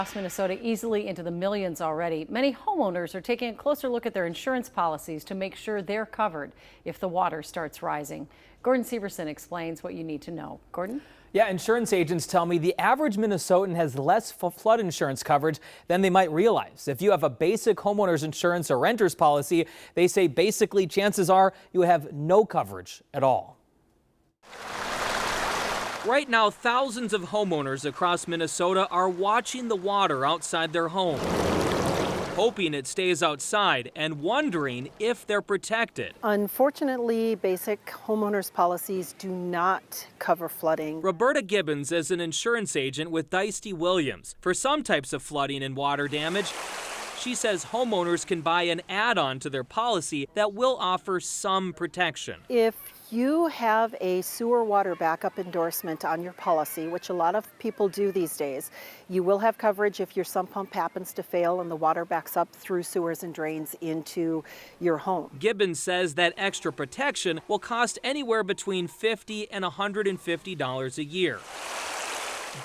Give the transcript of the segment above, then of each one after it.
Across Minnesota easily into the millions already. Many homeowners are taking a closer look at their insurance policies to make sure they're covered if the water starts rising. Gordon Severson explains what you need to know. Gordon? Yeah, insurance agents tell me the average Minnesotan has less flood insurance coverage than they might realize. If you have a basic homeowner's insurance or renter's policy, they say basically chances are you have no coverage at all. Right now, thousands of homeowners across Minnesota are watching the water outside their home, hoping it stays outside and wondering if they're protected. Unfortunately, basic homeowners policies do not cover flooding. Roberta Gibbons is an insurance agent with Dicey Williams. For some types of flooding and water damage, she says homeowners can buy an add-on to their policy that will offer some protection. If you have a sewer water backup endorsement on your policy, which a lot of people do these days, you will have coverage if your sump pump happens to fail and the water backs up through sewers and drains into your home. Gibbons says that extra protection will cost anywhere between $50 and $150 a year.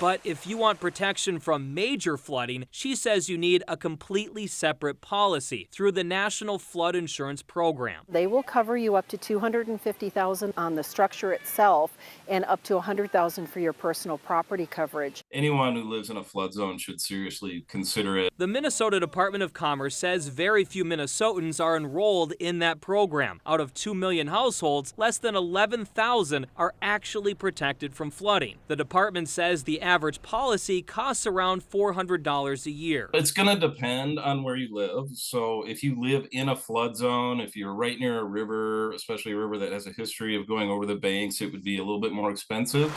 But if you want protection from major flooding, she says you need a completely separate policy through the National Flood Insurance Program. They will cover you up to $250,000 on the structure itself and up to $100,000 for your personal property coverage. Anyone who lives in a flood zone should seriously consider it. The Minnesota Department of Commerce says very few Minnesotans are enrolled in that program. Out of 2 million households, less than 11,000 are actually protected from flooding. The department says the average policy costs around $400 a year. It's going to depend on where you live. So if you live in a flood zone, if you're right near a river, especially a river that has a history of going over the banks, it would be a little bit more expensive.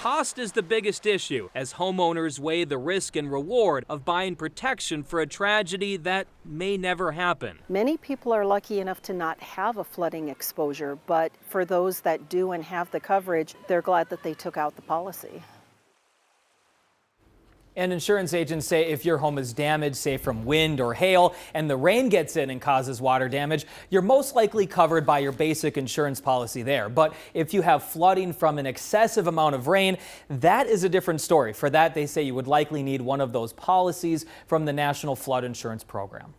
Cost is the biggest issue as homeowners weigh the risk and reward of buying protection for a tragedy that may never happen. Many people are lucky enough to not have a flooding exposure, but for those that do and have the coverage, they're glad that they took out the policy. And insurance agents say if your home is damaged, say from wind or hail, and the rain gets in and causes water damage, you're most likely covered by your basic insurance policy there. But if you have flooding from an excessive amount of rain, that is a different story. For that, they say you would likely need one of those policies from the National Flood Insurance Program.